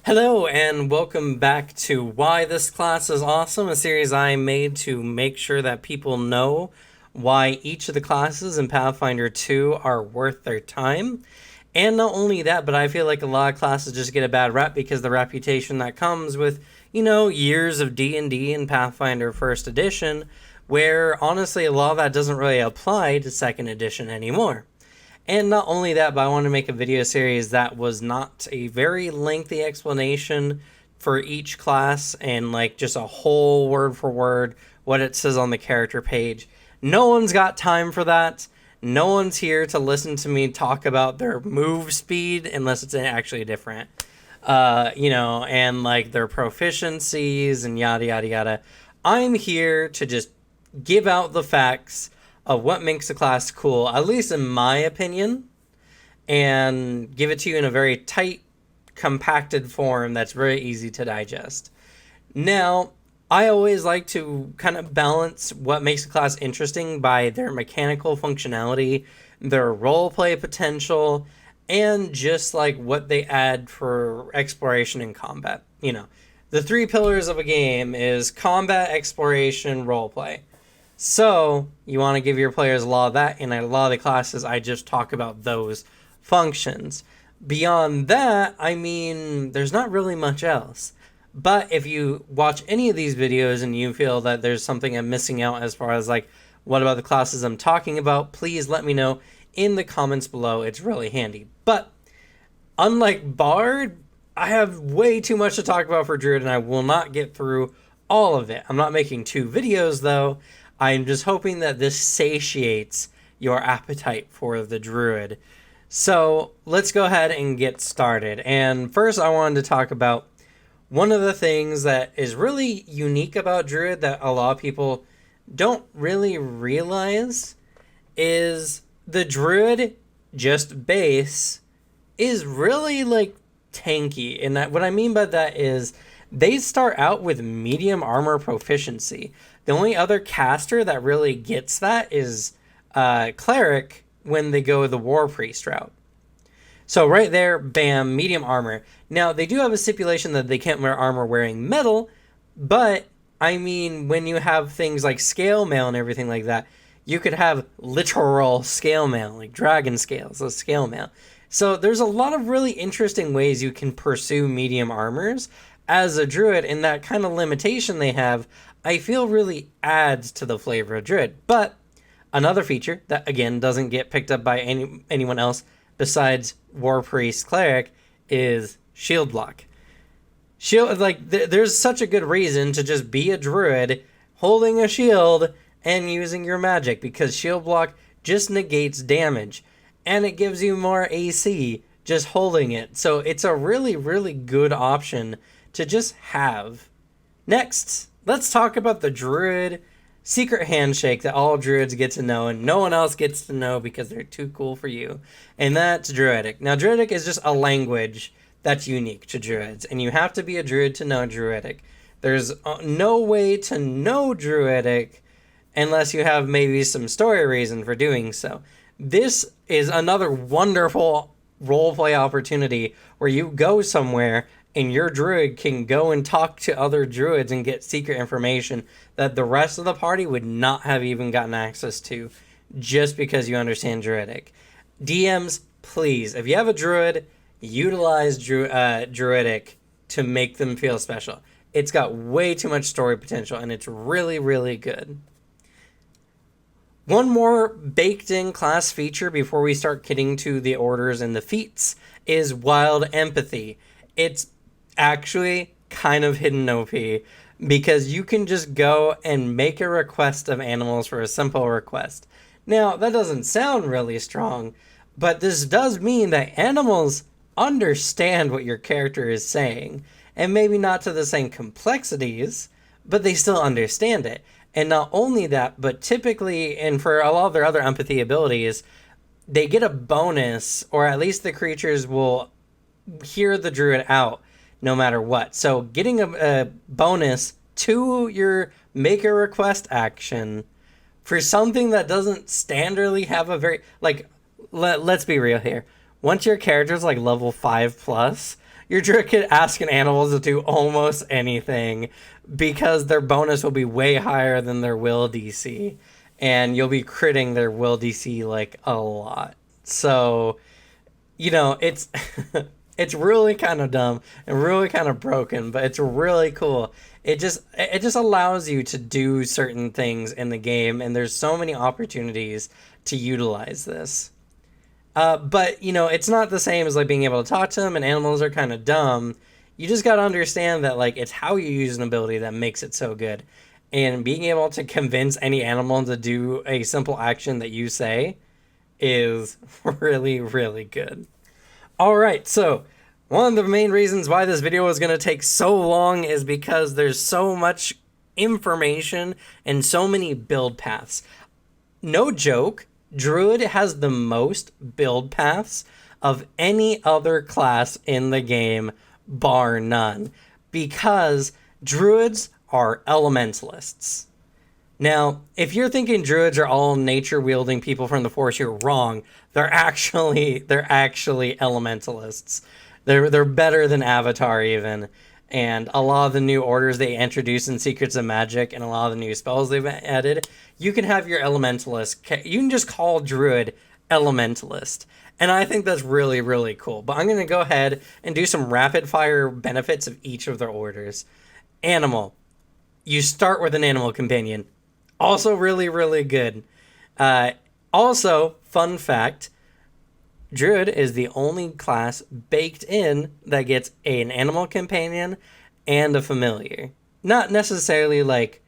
Hello and welcome back to Why This Class is Awesome, a series I made to make sure that people know why each of the classes in Pathfinder 2 are worth their time. And not only that, but I feel like a lot of classes just get a bad rep because the reputation that comes with, years of D&D and Pathfinder 1st edition, where honestly a lot of that doesn't really apply to 2nd edition anymore. And not only that, but I want to make a video series that was not a very lengthy explanation for each class and like just a whole word for word what it says on the character page. No one's got time for that. No one's here to listen to me talk about their move speed unless it's actually different. And like their proficiencies and yada yada yada. I'm here to just give out the facts of what makes a class cool, at least in my opinion, and give it to you in a very tight, compacted form that's very easy to digest. Now, I always like to kind of balance what makes a class interesting by their mechanical functionality, their roleplay potential, and just like what they add for exploration and combat. The three pillars of a game is combat, exploration, roleplay. So, you want to give your players a lot of that, and a lot of the classes I just talk about those functions. Beyond that, there's not really much else. But if you watch any of these videos and you feel that there's something I'm missing out as far as like, what about the classes I'm talking about, please let me know in the comments below. It's really handy. But, unlike Bard, I have way too much to talk about for Druid, and I will not get through all of it. I'm not making 2 videos, though. I'm just hoping that this satiates your appetite for the Druid. So let's go ahead and get started. And first I wanted to talk about one of the things that is really unique about Druid that a lot of people don't really realize is the Druid, just base, is really like tanky. And what I mean by that is they start out with medium armor proficiency. The only other caster that really gets that is Cleric when they go the War Priest route. So right there, bam, medium armor. Now, they do have a stipulation that they can't wear armor wearing metal, but, when you have things like scale mail and everything like that, you could have literal scale mail, like dragon scales, so scale mail. So there's a lot of really interesting ways you can pursue medium armors as a Druid, and that kind of limitation they have, I feel really adds to the flavor of Druid. But another feature that, again, doesn't get picked up by anyone else besides War Priest Cleric is shield block. There's such a good reason to just be a Druid holding a shield and using your magic, because shield block just negates damage, and it gives you more AC just holding it. So it's a really, really good option to just have. Next, let's talk about the Druid secret handshake that all Druids get to know and no one else gets to know because they're too cool for you. And that's Druidic. Now, Druidic is just a language that's unique to Druids, and you have to be a Druid to know Druidic. There's no way to know Druidic unless you have maybe some story reason for doing so. This is another wonderful roleplay opportunity where you go somewhere and your Druid can go and talk to other Druids and get secret information that the rest of the party would not have even gotten access to just because you understand Druidic. DMs, please, if you have a Druid, utilize Druidic to make them feel special. It's got way too much story potential, and it's really, really good. One more baked-in class feature before we start getting to the orders and the feats is Wild Empathy. It's actually kind of hidden OP because you can just go and make a request of animals for a simple request. Now, that doesn't sound really strong, but this does mean that animals understand what your character is saying, and maybe not to the same complexities, but they still understand it. And not only that, but typically, and for a lot of their other empathy abilities, they get a bonus, or at least the creatures will hear the Druid out no matter what. So getting a bonus to your make a request action for something that doesn't standardly have a very, let's be real here. Once your character's like level 5 plus, Your druid could ask an animal to do almost anything because their bonus will be way higher than their will DC, and you'll be critting their will DC like a lot. So, it's it's really kind of dumb and really kind of broken, but it's really cool. It just allows you to do certain things in the game, and there's so many opportunities to utilize this. But it's not the same as like being able to talk to them, and animals are kind of dumb. You just got to understand that like it's how you use an ability that makes it so good. And being able to convince any animal to do a simple action that you say is really, really good. All right, so one of the main reasons why this video is going to take so long is because there's so much information and so many build paths. No joke, Druid has the most build paths of any other class in the game, bar none, because Druids are elementalists. Now, if you're thinking Druids are all nature-wielding people from the Forest, you're wrong. They're actually elementalists. They're better than Avatar even. And a lot of the new orders they introduced in Secrets of Magic and a lot of the new spells they've added, you can have your elementalist. You can just call Druid elementalist. And I think that's really, really cool. But I'm going to go ahead and do some rapid-fire benefits of each of their orders. Animal. You start with an animal companion. Also really, really good. Also, fun fact, Druid is the only class baked in that gets an animal companion and a familiar. Not necessarily like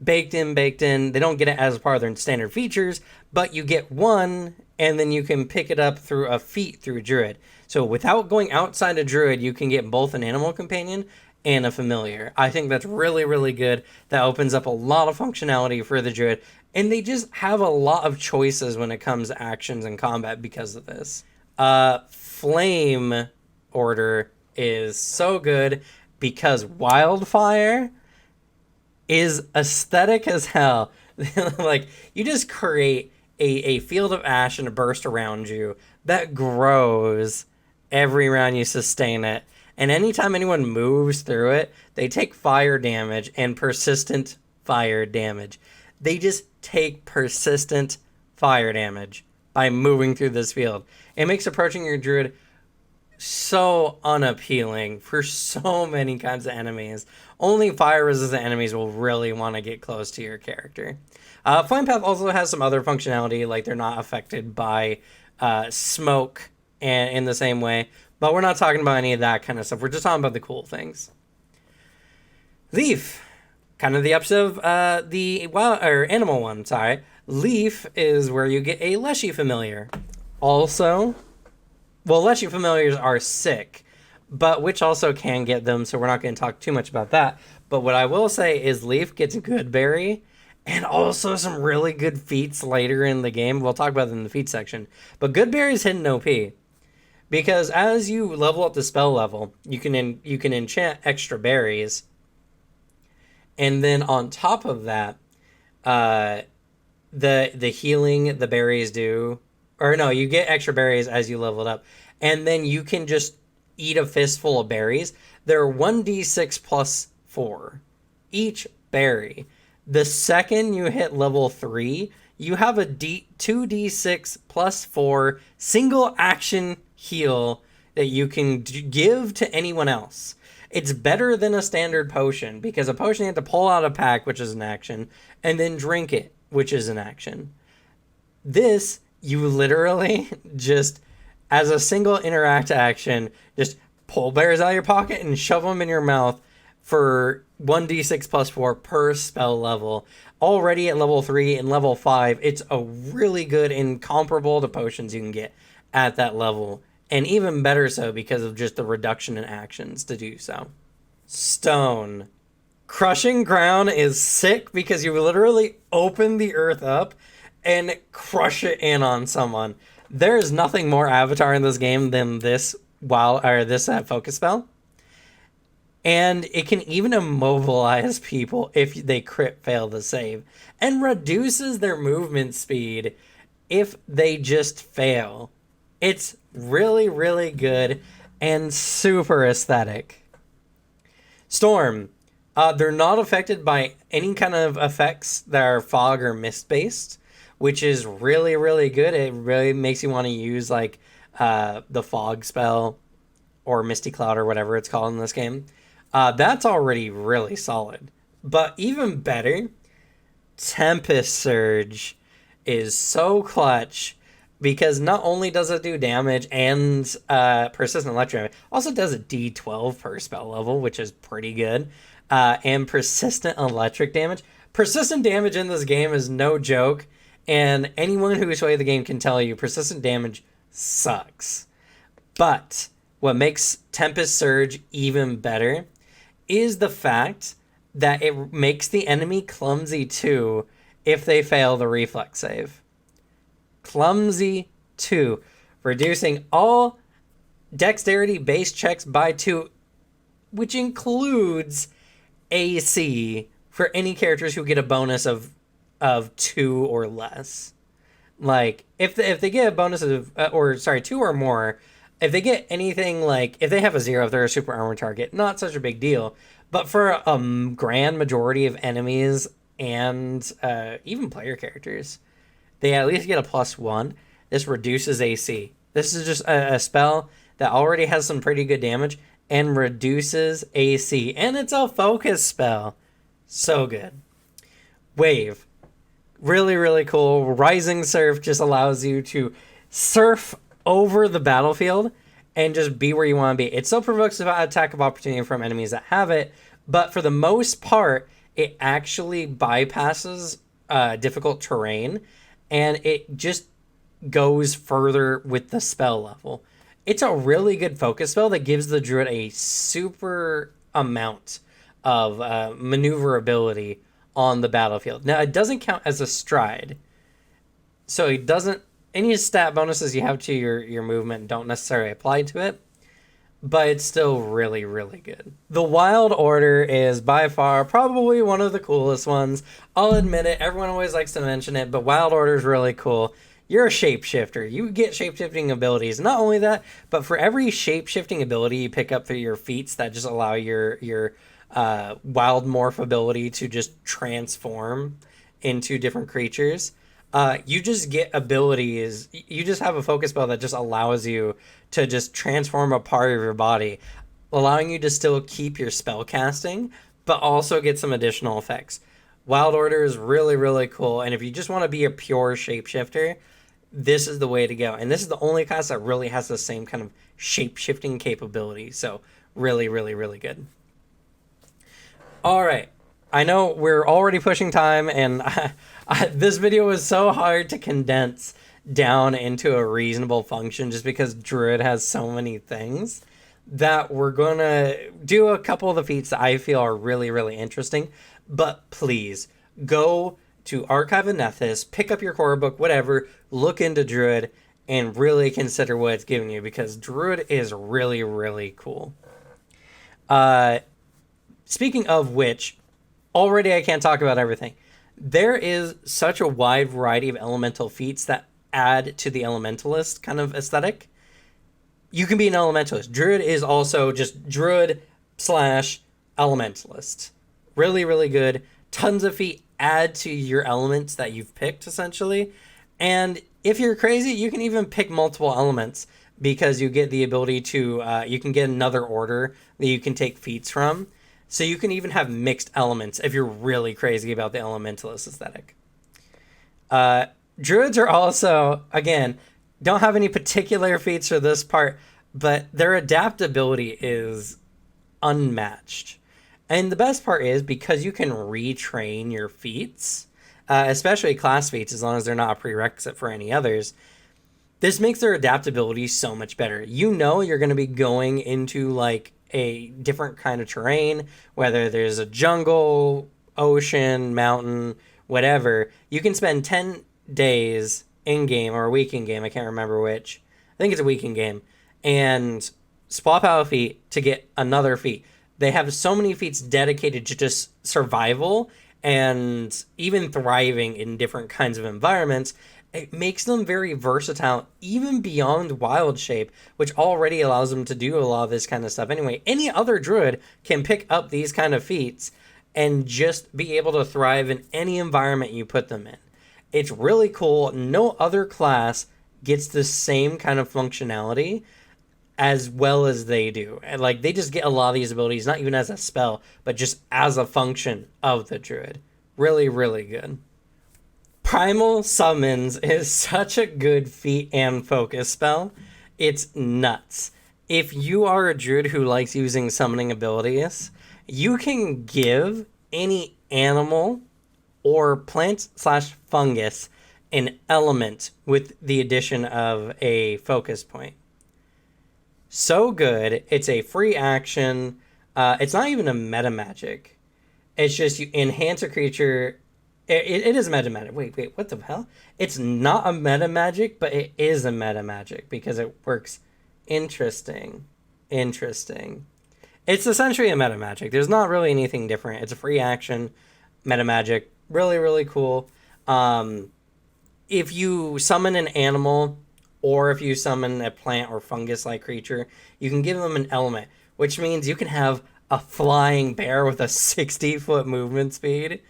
baked in. They don't get it as part of their standard features, but you get one, and then you can pick it up through a feat through Druid. So without going outside of Druid, you can get both an animal companion and a familiar. I think that's really, really good. That opens up a lot of functionality for the Druid, and they just have a lot of choices when it comes to actions and combat because of this. Flame order is so good because Wildfire is aesthetic as hell. Like, you just create a field of ash and a burst around you that grows every round you sustain it. And anytime anyone moves through it, they take fire damage and persistent fire damage. They just take persistent fire damage by moving through this field. It makes approaching your druid so unappealing for so many kinds of enemies. Only fire-resistant enemies will really want to get close to your character. Flame Path also has some other functionality, like they're not affected by smoke and in the same way. But we're not talking about any of that kind of stuff. We're just talking about the cool things. Leaf. Kind of the opposite of the animal one, sorry. Leaf is where you get a Leshy Familiar. Also, well, Leshy Familiars are sick, but Witch also can get them, so we're not going to talk too much about that. But what I will say is Leaf gets Goodberry, and also some really good feats later in the game. We'll talk about them in the feat section. But Goodberry's hidden OP. Because as you level up the spell level, you can enchant extra berries, and then on top of that, the healing the berries do, or no, you get extra berries as you level it up, and then you can just eat a fistful of berries. They're 1d6 plus 4 each berry. The second you hit level 3, you have a 2d6 plus 4 single action heal that you can give to anyone else. It's better than a standard potion, because a potion you have to pull out a pack, which is an action, and then drink it, which is an action. This, you literally just, as a single interact action, just pull berries out of your pocket and shove them in your mouth for 1d6 plus 4 per spell level. Already at level 3 and level 5, it's a really good and comparable to potions you can get at that level. And even better so because of just the reduction in actions to do so. Stone. Crushing ground is sick because you literally open the earth up and crush it in on someone. There is nothing more Avatar in this game than this focus spell. And it can even immobilize people if they crit fail to save. And reduces their movement speed if they just fail. It's really, really good. and super aesthetic. Storm. They're not affected by any kind of effects that are fog or mist based, which is really, really good. It really makes you want to use like the fog spell or Misty Cloud or whatever it's called in this game. That's already really solid. But even better, Tempest Surge is so clutch because not only does it do damage and persistent electric damage, also does a D12 per spell level, which is pretty good. And persistent electric damage. Persistent damage in this game is no joke, and anyone who has played the game can tell you persistent damage sucks. But what makes Tempest Surge even better is the fact that it makes the enemy clumsy too if they fail the reflex save. Clumsy 2, reducing all dexterity based checks by 2, which includes AC for any characters who get a bonus of 2 or less. Like if they get a bonus of 2 or more, if they get anything like if they have a 0, if they're a super armor target, not such a big deal. But for a grand majority of enemies and even player characters, they at least get a +1. This reduces AC. This is just a spell that already has some pretty good damage and reduces AC. And it's a focus spell. So good. Wave. Really, really cool. Rising Surf just allows you to surf over the battlefield and just be where you want to be. It still provokes an attack of opportunity from enemies that have it, but for the most part, it actually bypasses difficult terrain, and it just goes further with the spell level. It's a really good focus spell that gives the druid a super amount of maneuverability on the battlefield. Now, it doesn't count as a stride, so it doesn't. Any stat bonuses you have to your movement don't necessarily apply to it, but it's still really, really good. The Wild Order is by far probably one of the coolest ones. I'll admit it, everyone always likes to mention it, but Wild Order is really cool. You're a shapeshifter. You get shapeshifting abilities. Not only that, but for every shapeshifting ability you pick up through your feats that just allow your wild morph ability to just transform into different creatures, you just get abilities. You just have a focus spell that just allows you to just transform a part of your body, allowing you to still keep your spell casting, but also get some additional effects. Wild Order is really, really cool. And if you just want to be a pure shapeshifter, this is the way to go. And this is the only class that really has the same kind of shape-shifting capability. So really, really, really good. All right. I know we're already pushing time, and this video was so hard to condense down into a reasonable function just because Druid has so many things that we're going to do a couple of the feats that I feel are really, really interesting. But please, go to Archive of Nethys, pick up your core book, whatever, look into Druid, and really consider what it's giving you, because Druid is really, really cool. Speaking of which, already I can't talk about everything. There is such a wide variety of elemental feats that add to the elementalist kind of aesthetic. You can be an elementalist. Druid is also just Druid / elementalist. Really, really good. Tons of feat add to your elements that you've picked, essentially. And if you're crazy, you can even pick multiple elements, because you get the ability to, you can get another order that you can take feats from. So you can even have mixed elements if you're really crazy about the elementalist aesthetic. Druids are also, again, don't have any particular feats for this part, but their adaptability is unmatched. And the best part is, because you can retrain your feats, especially class feats, as long as they're not a prerequisite for any others, this makes their adaptability so much better. You know you're going to be going into like a different kind of terrain, whether there's a jungle, ocean, mountain, whatever. You can spend 10 days in-game, or a week in-game, I can't remember which. I think it's a week in-game, and swap out a feat to get another feat. They have so many feats dedicated to just survival and even thriving in different kinds of environments, it makes them very versatile, even beyond wild shape, which already allows them to do a lot of this kind of stuff anyway. Any other druid can pick up these kind of feats and just be able to thrive in any environment you put them in. It's really cool. No other class gets the same kind of functionality as well as they do. And like, they just get a lot of these abilities, not even as a spell, but just as a function of the druid. Really, really good. Primal Summons is such a good feat and focus spell. It's nuts. If you are a druid who likes using summoning abilities, you can give any animal or plant slash fungus an element with the addition of a focus point. So good. It's a free action. It's not even a meta magic. It's just you enhance a creature. It is meta magic. Wait, what the hell? It's not a meta magic, but it is a meta magic because it works. Interesting. It's essentially a meta magic. There's not really anything different. It's a free action meta magic. Really, really cool. If you summon an animal or if you summon a plant or fungus-like creature, you can give them an element, which means you can have a flying bear with a 60-foot movement speed.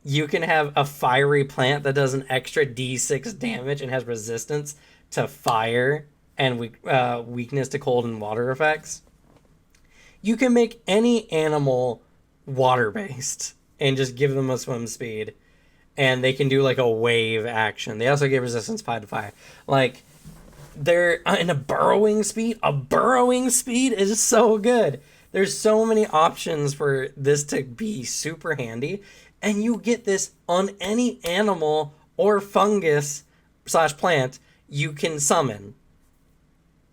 You can have a fiery plant that does an extra d6 damage and has resistance to fire and weakness to cold and water effects. You can make any animal water-based and just give them a swim speed. And they can do like a wave action. They also get resistance 5 to fire. Like, they're in a burrowing speed. A burrowing speed is so good. There's so many options for this to be super handy. And you get this on any animal or fungus slash plant you can summon.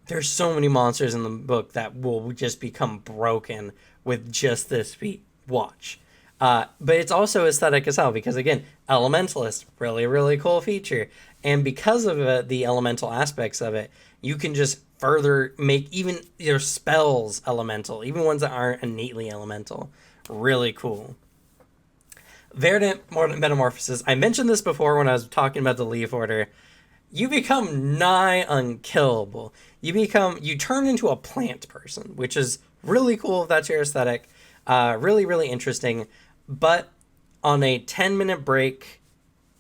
There's so many monsters in the book that will just become broken with just this feat. Watch. But it's also aesthetic as hell because, again, Elementalist, really, really cool feature. And because of the elemental aspects of it, you can just further make even your spells elemental, even ones that aren't innately elemental. Really cool. Verdant Metamorphosis. I mentioned this before when I was talking about the Leaf Order. You become nigh unkillable. You turn into a plant person, which is really cool if that's your aesthetic. Really, really interesting. But on a 10-minute break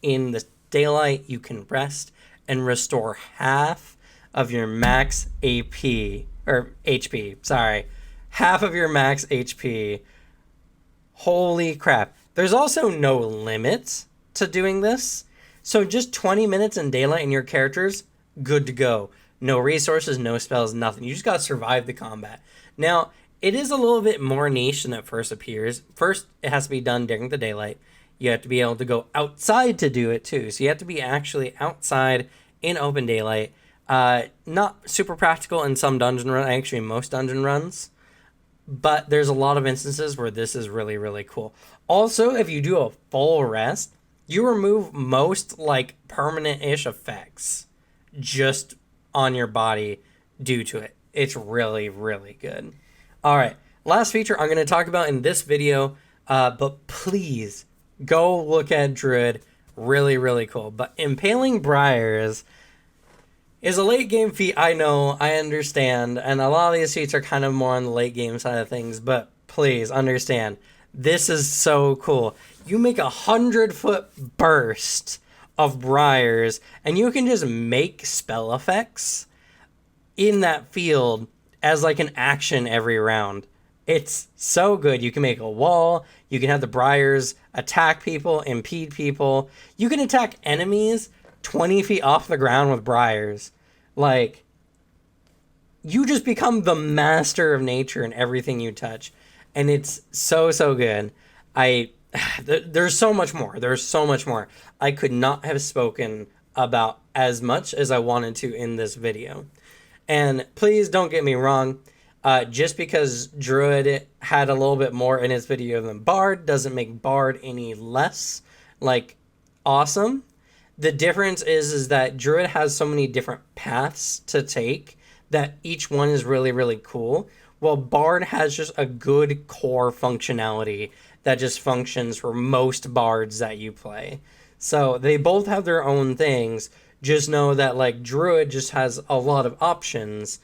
in the daylight, you can rest and restore half of your max AP, or HP, sorry. Half of your max HP. Holy crap. There's also no limits to doing this. So just 20 minutes in daylight and your character's good to go. No resources, no spells, nothing. You just gotta survive the combat. Now, it is a little bit more niche than it first appears. First, it has to be done during the daylight. You have to be able to go outside to do it too. So you have to be actually outside in open daylight. Not super practical in some dungeon runs, actually most dungeon runs. But there's a lot of instances where this is really, really cool. Also, if you do a full rest, you remove most like permanent-ish effects just on your body due to it. It's really, really good. All right, last feature I'm going to talk about in this video, but please go look at Druid. Really, really cool. But Impaling Briars is a late game feat. I know, I understand, and a lot of these feats are kind of more on the late game side of things, but please understand, this is so cool. You make 100-foot burst of briars, and you can just make spell effects in that field as like an action every round. It's so good. You can make a wall. You can have the briars attack people, impede people. You can attack enemies 20 feet off the ground with briars. Like, you just become the master of nature in everything you touch. And it's so, so good. There's so much more. There's so much more. I could not have spoken about as much as I wanted to in this video. And please don't get me wrong. Just because Druid had a little bit more in his video than Bard doesn't make Bard any less, like, awesome. The difference is that Druid has so many different paths to take that each one is really, really cool. While Bard has just a good core functionality that just functions for most Bards that you play. So they both have their own things. just know that like Druid just has a lot of options,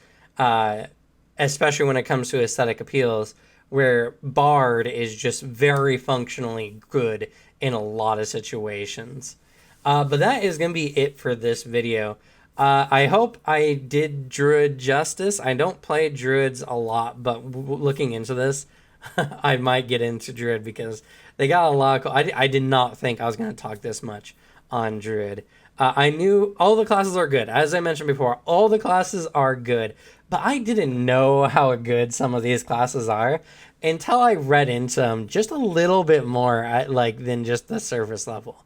especially when it comes to aesthetic appeals, where Bard is just very functionally good in a lot of situations. But that is going to be it for this video. I hope I did Druid justice. I don't play Druids a lot, but looking into this, I might get into Druid because they got a lot of I did not think I was going to talk this much on Druid. I knew all the classes are good. As I mentioned before, all the classes are good. But I didn't know how good some of these classes are until I read into them just a little bit more than just the surface level.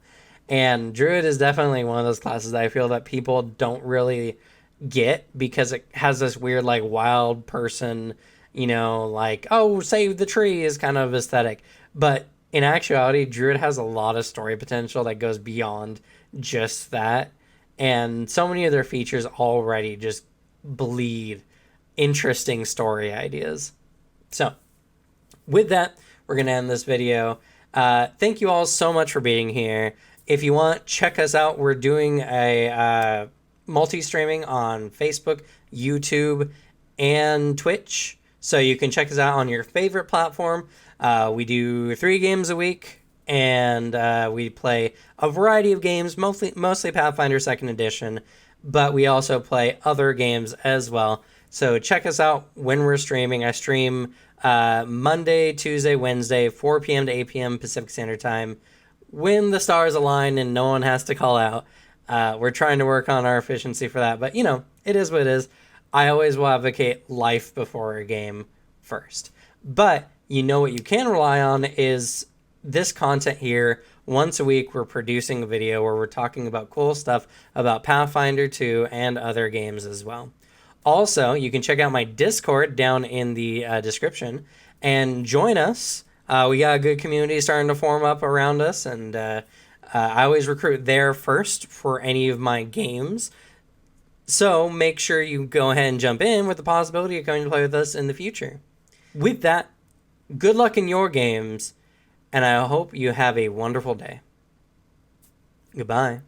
And Druid is definitely one of those classes that I feel that people don't really get because it has this weird like wild person, like, oh, save the tree is kind of aesthetic. But in actuality, Druid has a lot of story potential that goes beyond just that. And so many of their features already just bleed interesting story ideas. So with that, we're going to end this video. Thank you all so much for being here. If you want, check us out. We're doing a multi-streaming on Facebook, YouTube, and Twitch. So you can check us out on your favorite platform. We do 3 games a week, and we play a variety of games, mostly Pathfinder 2nd Edition, but we also play other games as well. So check us out when we're streaming. I stream Monday, Tuesday, Wednesday, 4 p.m. to 8 p.m. Pacific Standard Time, when the stars align and no one has to call out. We're trying to work on our efficiency for that, but it is what it is. I always will advocate life before a game first. But what you can rely on is this content here. Once a week, we're producing a video where we're talking about cool stuff about Pathfinder 2 and other games as well. Also, you can check out my Discord down in the description and join us. We got a good community starting to form up around us, and I always recruit there first for any of my games. So make sure you go ahead and jump in with the possibility of coming to play with us in the future. With that, good luck in your games, and I hope you have a wonderful day. Goodbye.